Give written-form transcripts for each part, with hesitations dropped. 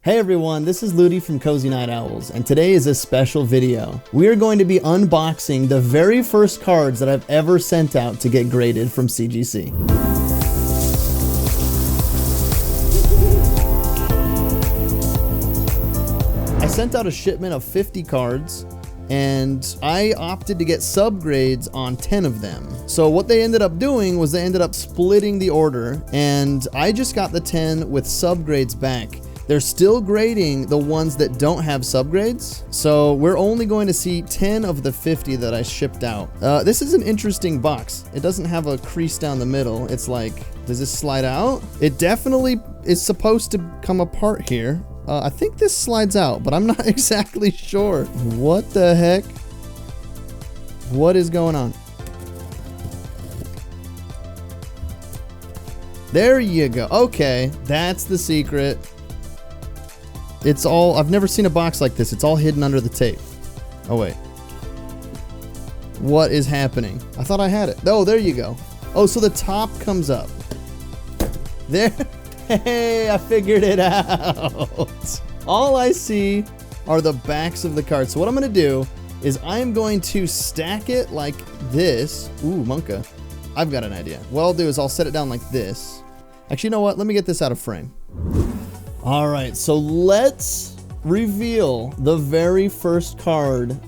Hey everyone, this is Lewdi from Cozy Owlets, and today is a special video. We are going to be unboxing the very first cards that I've ever sent out to get graded from CGC. I sent out a shipment of 50 cards, and I opted to get subgrades on 10 of them. So what they ended up doing was they ended up splitting the order, and I just got the 10 with subgrades back. They're still grading the ones that don't have subgrades, so we're only going to see 10 of the 50 that I shipped out. This is an interesting box. It doesn't have a crease down the middle. It's like, does this slide out? It definitely is supposed to come apart here. I think this slides out, but I'm not exactly sure. What the heck? What is going on? There you go. Okay, that's the secret. It's all, I've never seen a box like this. It's all hidden under the tape. Oh, wait. What is happening? I thought I had it. Oh, there you go. Oh, so the top comes up. There. Hey, I figured it out. All I see are the backs of the cards. So what I'm going to do is I'm going to stack it like this. Ooh, Monka. I've got an idea. What I'll do is I'll set it down like this. Actually, you know what? Let me get this out of frame. All right, so let's reveal the very first card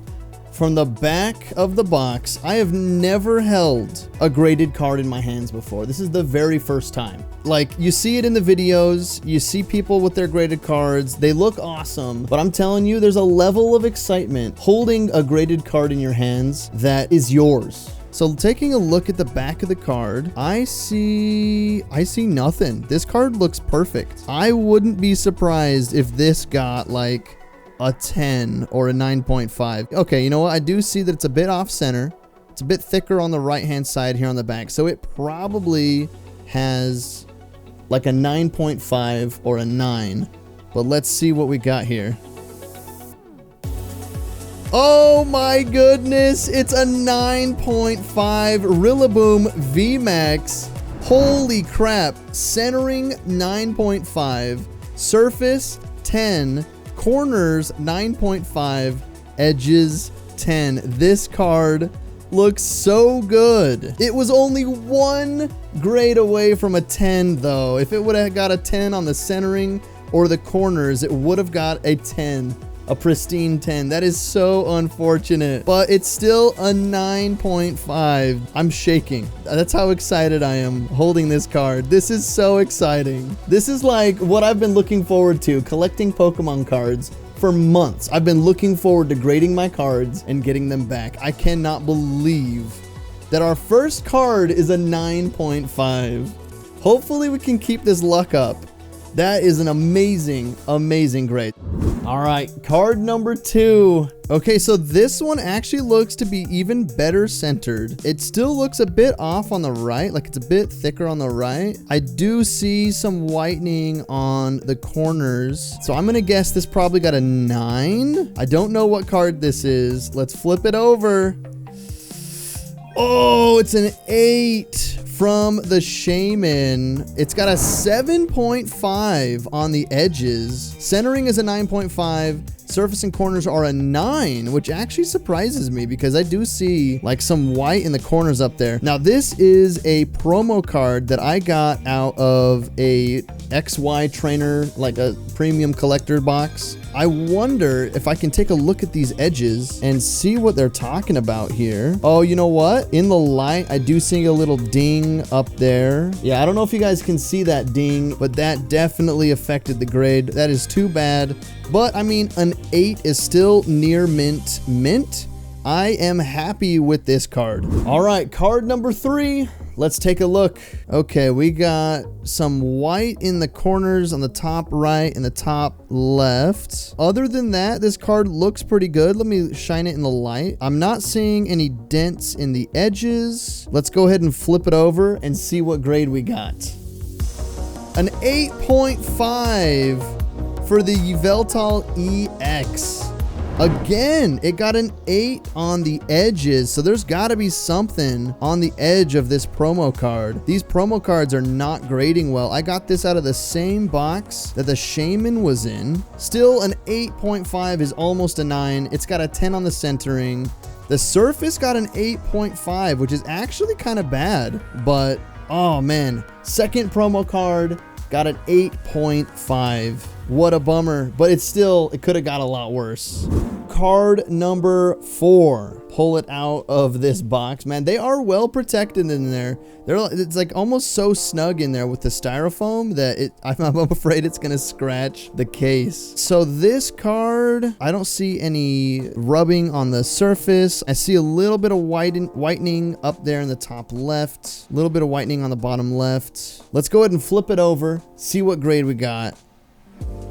from the back of the box. I have never held a graded card in my hands before. This is the very first time. Like, you see it in the videos, you see people with their graded cards, they look awesome, but I'm telling you, there's a level of excitement holding a graded card in your hands that is yours. So taking a look at the back of the card, I see nothing. This card looks perfect. I wouldn't be surprised if this got like a 10 or a 9.5. Okay, you know what? I do see that it's a bit off center. It's a bit thicker on the right-hand side here on the back. So it probably has like a 9.5 or a 9. But let's see what we got here. Oh my goodness, it's a 9.5 Rillaboom VMAX. Holy crap. Centering 9.5, surface 10, corners 9.5, edges 10. This card looks so good. It was only one grade away from a 10 though. If it would have got a 10 on the centering or the corners, it would have got a 10. A pristine 10. That is so unfortunate, but it's still a 9.5. I'm shaking. That's how excited I am holding this card. This is so exciting. This is like what I've been looking forward to, collecting Pokemon cards for months. I've been looking forward to grading my cards and getting them back. I cannot believe that our first card is a 9.5. Hopefully we can keep this luck up. That is an amazing, amazing grade. All right, card number 2. Okay, so this one actually looks to be even better centered. It still looks a bit off on the right, like it's a bit thicker on the right. I do see some whitening on the corners. So I'm gonna guess this probably got a 9. I don't know what card this is. Let's flip it over. Oh, it's an 8. From the Shaman. It's got a 7.5 on the edges. Centering is a 9.5. Surface and corners are a 9, which actually surprises me because I do see like some white in the corners up there. Now this is a promo card that I got out of a XY trainer, like a premium collector box. I wonder if I can take a look at these edges and see what they're talking about here. Oh, you know what? In the light, I do see a little ding up there. Yeah, I don't know if you guys can see that ding, but that definitely affected the grade. That is too bad. But I mean, an 8 is still near mint. I am happy with this card. All right, card number 3. Let's take a look. Okay, we got some white in the corners on the top right and the top left. Other than that, this card looks pretty good. Let me shine it in the light. I'm not seeing any dents in the edges. Let's go ahead and flip it over and see what grade we got. An 8.5 for the Yveltal EX. Again, it got an 8 on the edges, so there's got to be something on the edge of this promo card. These promo cards are not grading well. I got this out of the same box that the Shaman was in. Still, an 8.5 is almost a 9. It's got a 10 on the centering. The surface got an 8.5, which is actually kind of bad, but oh man, second promo card got an 8.5. What a bummer, but it could have got a lot worse. Card number 4. Pull it out of this box. Man, they are well protected in there. It's like almost so snug in there with the styrofoam that I'm afraid it's gonna scratch the case. So this card, I don't see any rubbing on the surface. I see a little bit of whitening up there in the top left. A little bit of whitening on the bottom left. Let's go ahead and flip it over, see what grade we got.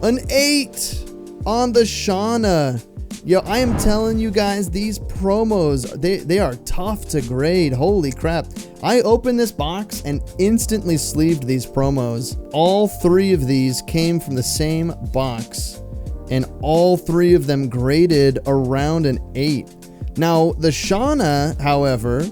An 8 on the Shauna. Yo, I am telling you guys, these promos, they are tough to grade. Holy crap. I opened this box and instantly sleeved these promos. All 3 of these came from the same box, and all 3 of them graded around an 8. Now, the Shauna, however,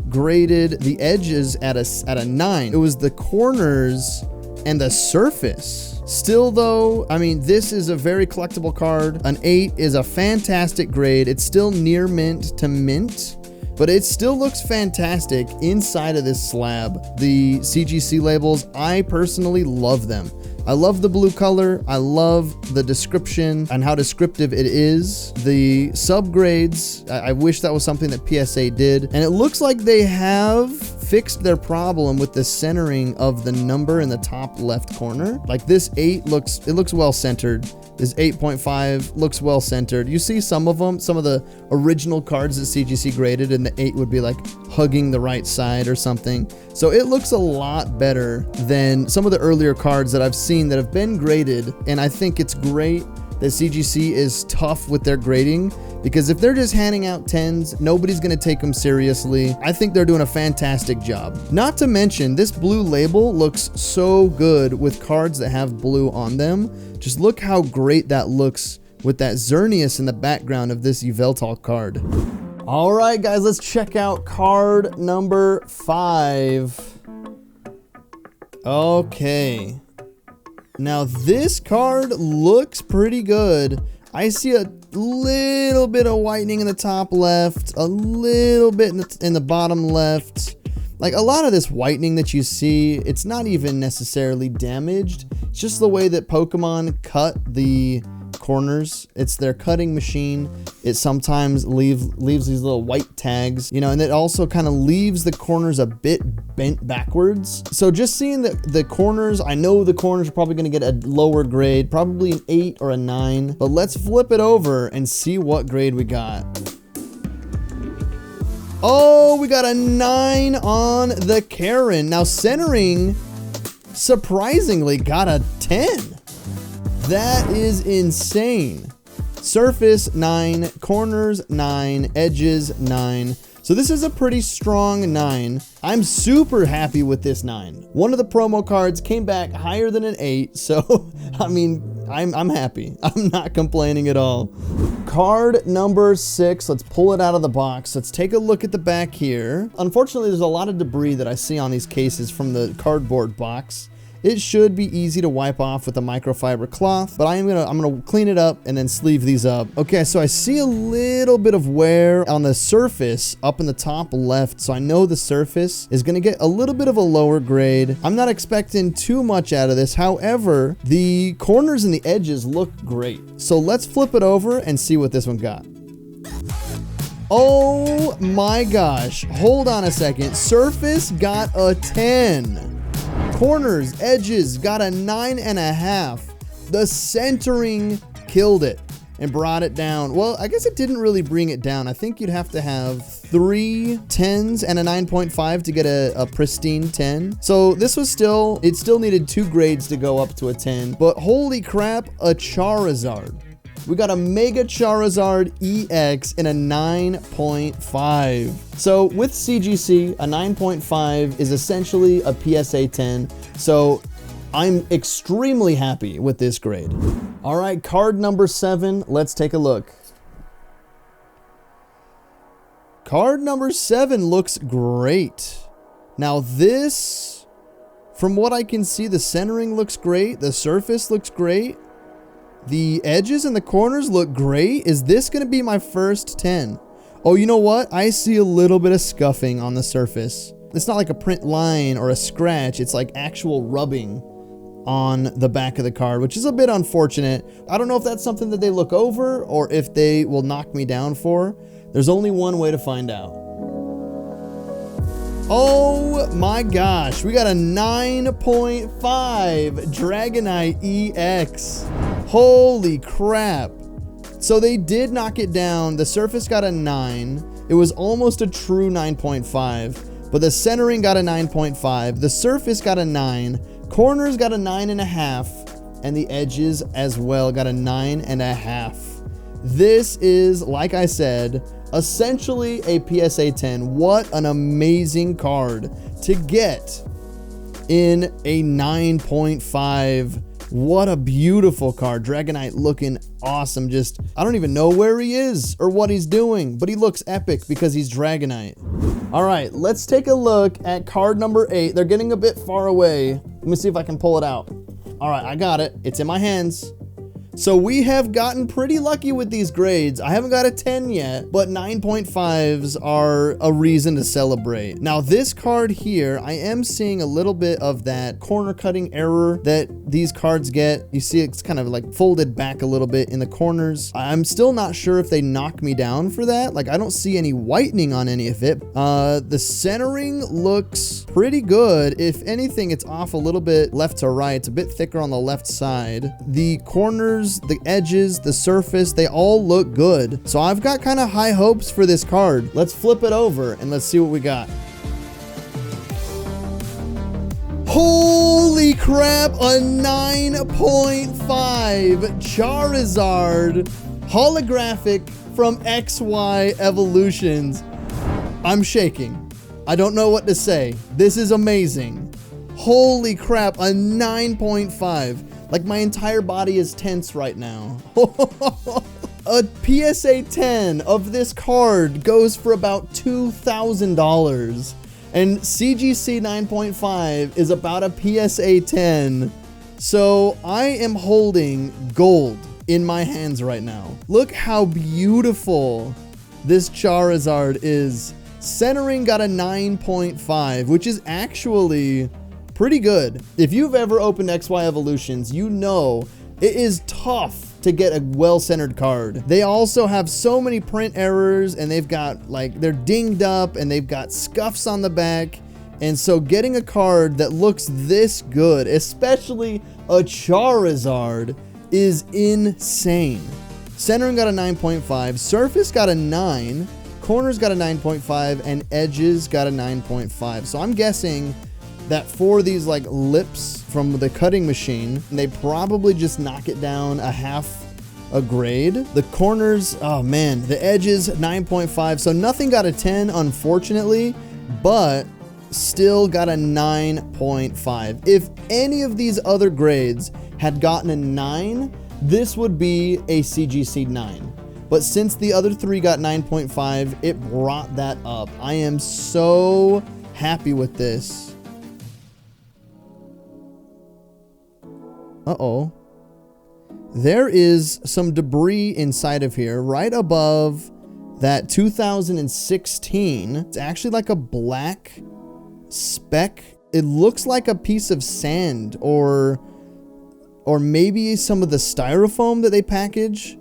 graded the edges at a 9. It was the corners and the surface. Still though, I mean, this is a very collectible card. An 8 is a fantastic grade. It's still near mint to mint, but it still looks fantastic inside of this slab. The CGC labels, I personally love them. I love the blue color. I love the description and how descriptive it is. The subgrades, I wish that was something that PSA did. And it looks like they have fixed their problem with the centering of the number in the top left corner. Like this 8 looks well centered. This 8.5 looks well centered. You see some of them, some of the original cards that CGC graded, and the 8 would be like hugging the right side or something. So it looks a lot better than some of the earlier cards that I've seen that have been graded. And I think it's great that CGC is tough with their grading, because if they're just handing out 10s, nobody's gonna take them seriously. I think they're doing a fantastic job. Not to mention, this blue label looks so good with cards that have blue on them. Just look how great that looks with that Xerneas in the background of this Yveltal card. All right, guys, let's check out card number 5. Okay. Now this card looks pretty good. I see a little bit of whitening in the top left, a little bit in the bottom left. Like a lot of this whitening that you see, it's not even necessarily damaged. It's just the way that Pokemon cut the corners. It's their cutting machine. It sometimes leaves these little white tags, you know, and it also kind of leaves the corners a bit bent backwards. So just seeing the corners, I know the corners are probably going to get a lower grade, probably an 8 or a 9, but let's flip it over and see what grade we got. Oh, we got a 9 on the Karen. Now centering surprisingly got a 10. That is insane. Surface 9, corners 9, edges 9. So this is a pretty strong 9. I'm super happy with this 9. One of the promo cards came back higher than an 8, so I mean, I'm happy. I'm not complaining at all. Card number 6, let's pull it out of the box. Let's take a look at the back here. Unfortunately, there's a lot of debris that I see on these cases from the cardboard box. It should be easy to wipe off with a microfiber cloth, but I'm gonna clean it up and then sleeve these up. Okay, so I see a little bit of wear on the surface up in the top left, so I know the surface is gonna get a little bit of a lower grade. I'm not expecting too much out of this. However, the corners and the edges look great. So let's flip it over and see what this one got. Oh my gosh, hold on a second. Surface got a 10. Corners, edges got a 9.5. The centering killed it and brought it down. Well, I guess it didn't really bring it down. I think you'd have to have 3 10s and a 9.5 to get a pristine 10. So this was it still needed 2 grades to go up to a 10. But holy crap, a Charizard. We got a Mega Charizard EX in a 9.5. So with CGC, a 9.5 is essentially a PSA 10. So I'm extremely happy with this grade. All right, card number 7, let's take a look. Card number 7 looks great. Now this, from what I can see, the centering looks great. The surface looks great. The edges and the corners look great. Is this going to be my first 10? Oh, you know what? I see a little bit of scuffing on the surface. It's not like a print line or a scratch. It's like actual rubbing on the back of the card, which is a bit unfortunate. I don't know if that's something that they look over or if they will knock me down for. There's only one way to find out. Oh my gosh, we got a 9.5 Dragonite EX. Holy crap. So they did knock it down. The surface got a 9. It was almost a true 9.5, but the centering got a 9.5. The surface got a 9. Corners got a 9.5, and the edges as well got a 9.5. This is, like I said, essentially a PSA 10. What an amazing card to get in a 9.5. What a beautiful card. Dragonite looking awesome. Just, I don't even know where he is or what he's doing, but he looks epic because he's Dragonite. All right, let's take a look at card number 8. They're getting a bit far away. Let me see if I can pull it out. All right, I got it. It's in my hands. So we have gotten pretty lucky with these grades. I haven't got a 10 yet, but 9.5s are a reason to celebrate. Now this card here, I am seeing a little bit of that corner cutting error that these cards get. You see it's kind of like folded back a little bit in the corners. I'm still not sure if they knock me down for that. Like I don't see any whitening on any of it. The centering looks pretty good. If anything, it's off a little bit left to right. It's a bit thicker on the left side. The corners, the edges, the surface, they all look good. So I've got kind of high hopes for this card. Let's flip it over and let's see what we got. Holy crap, a 9.5 Charizard holographic from XY Evolutions. I'm shaking. I don't know what to say. This is amazing. Holy crap, a 9.5. Like my entire body is tense right now. A PSA 10 of this card goes for about $2,000. And CGC 9.5 is about a PSA 10. So I am holding gold in my hands right now. Look how beautiful this Charizard is. Centering got a 9.5, which is actually pretty good. If you've ever opened XY Evolutions, you know it is tough to get a well-centered card. They also have so many print errors, and they've got like, they're dinged up and they've got scuffs on the back. And so getting a card that looks this good, especially a Charizard, is insane. Centering got a 9.5, surface got a 9, corners got a 9.5, and edges got a 9.5. So I'm guessing that for these like lips from the cutting machine, they probably just knock it down a half a grade. The corners, oh man, the edges 9.5. So nothing got a 10, unfortunately, but still got a 9.5. If any of these other grades had gotten a 9, this would be a CGC 9. But since the other three got 9.5, it brought that up. I am so happy with this. Uh-oh. There is some debris inside of here, right above that 2016. It's actually like a black speck. It looks like a piece of sand or maybe some of the styrofoam that they package.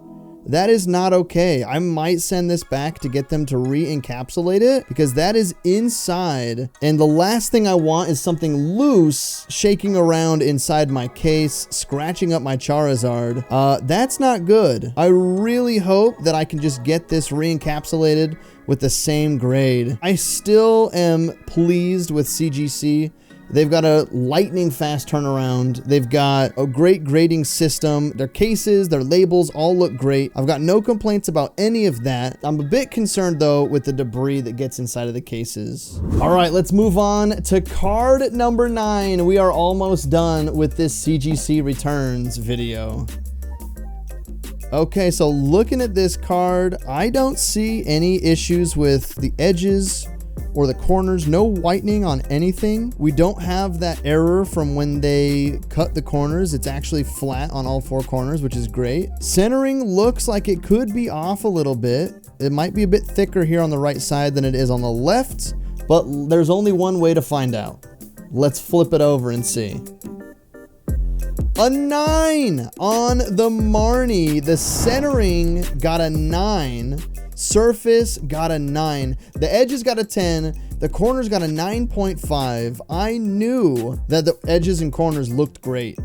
That is not okay. I might send this back to get them to re-encapsulate it because that is inside. And the last thing I want is something loose shaking around inside my case, scratching up my Charizard. That's not good. I really hope that I can just get this re-encapsulated with the same grade. I still am pleased with CGC. They've got a lightning fast turnaround. They've got a great grading system. Their cases, their labels all look great. I've got no complaints about any of that. I'm a bit concerned though with the debris that gets inside of the cases. All right, let's move on to card number 9. We are almost done with this CGC returns video. Okay, so looking at this card, I don't see any issues with the edges or the corners. No whitening on anything. We don't have that error from when they cut the corners. It's actually flat on all 4 corners, which is great. Centering looks like it could be off a little bit. It might be a bit thicker here on the right side than it is on the left, but there's only one way to find out. Let's flip it over and see. A 9 on the Marnie. The centering got a 9. Surface got a 9. The edges got a 10. The corners got a 9.5. I knew that the edges and corners looked great,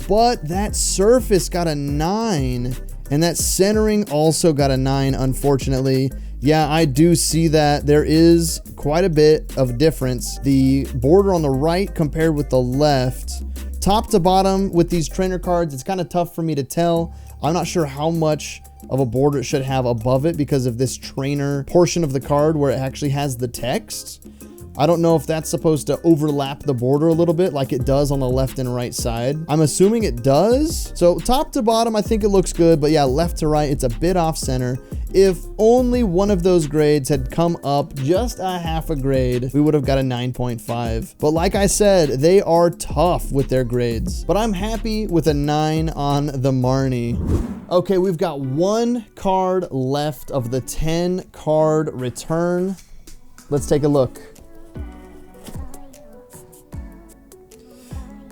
but that surface got a 9, and that centering also got a 9, unfortunately. Yeah, I do see that. There is quite a bit of difference. The border on the right compared with the left. Top to bottom with these trainer cards, it's kind of tough for me to tell. I'm not sure how much of a border it should have above it because of this trainer portion of the card where it actually has the text. I don't know if that's supposed to overlap the border a little bit like it does on the left and right side. I'm assuming it does. So top to bottom, I think it looks good, but yeah, left to right, it's a bit off center. If only one of those grades had come up just a half a grade, we would have got a 9.5. But like I said, they are tough with their grades. But I'm happy with a 9 on the Marnie. Okay, we've got 1 card left of the 10 card return. Let's take a look.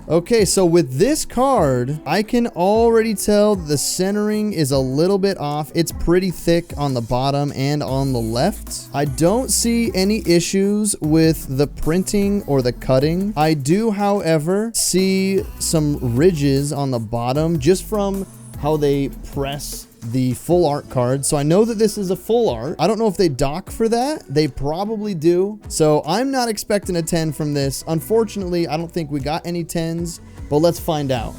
Okay, so with this card, I can already tell the centering is a little bit off. It's pretty thick on the bottom and on the left. I don't see any issues with the printing or the cutting. I do, however, see some ridges on the bottom just from how they press the full art card. So I know that this is a full art. I don't know if they dock for that. They probably do. So I'm not expecting a 10 from this. Unfortunately, I don't think we got any 10s, but let's find out.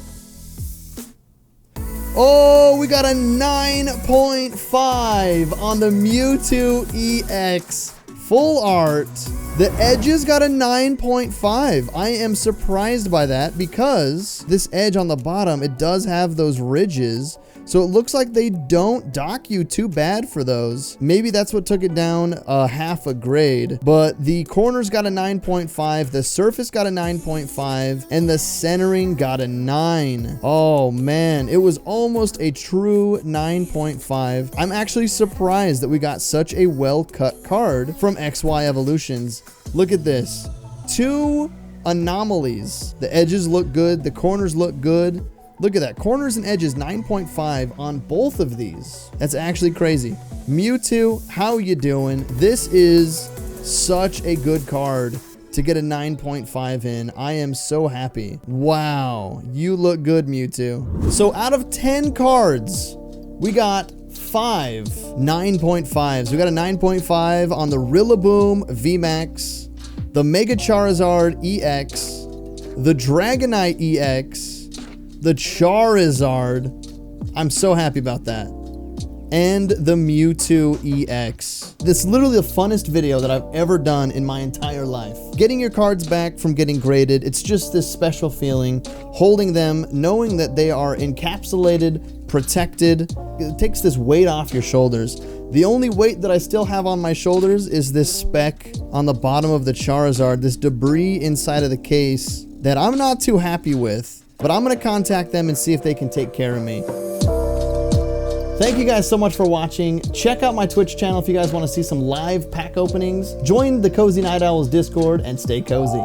Oh, we got a 9.5 on the Mewtwo EX full art. The edges got a 9.5. I am surprised by that because this edge on the bottom, it does have those ridges. So it looks like they don't dock you too bad for those. Maybe that's what took it down a half a grade. But the corners got a 9.5, the surface got a 9.5, and the centering got a 9. Oh man, it was almost a true 9.5. I'm actually surprised that we got such a well-cut card from XY Evolutions. Look at this. 2 anomalies. The edges look good, the corners look good. Look at that. Corners and edges, 9.5 on both of these. That's actually crazy. Mewtwo, how you doing? This is such a good card to get a 9.5 in. I am so happy. Wow. You look good, Mewtwo. So out of 10 cards, we got 5 9.5s. We got a 9.5 on the Rillaboom VMAX, the Mega Charizard EX, the Dragonite EX, the Charizard. I'm so happy about that. And the Mewtwo EX. This is literally the funnest video that I've ever done in my entire life. Getting your cards back from getting graded, it's just this special feeling. Holding them, knowing that they are encapsulated, protected. It takes this weight off your shoulders. The only weight that I still have on my shoulders is this speck on the bottom of the Charizard, this debris inside of the case that I'm not too happy with. But I'm going to contact them and see if they can take care of me. Thank you guys so much for watching. Check out my Twitch channel if you guys want to see some live pack openings. Join the Cozy Night Owls Discord and stay cozy.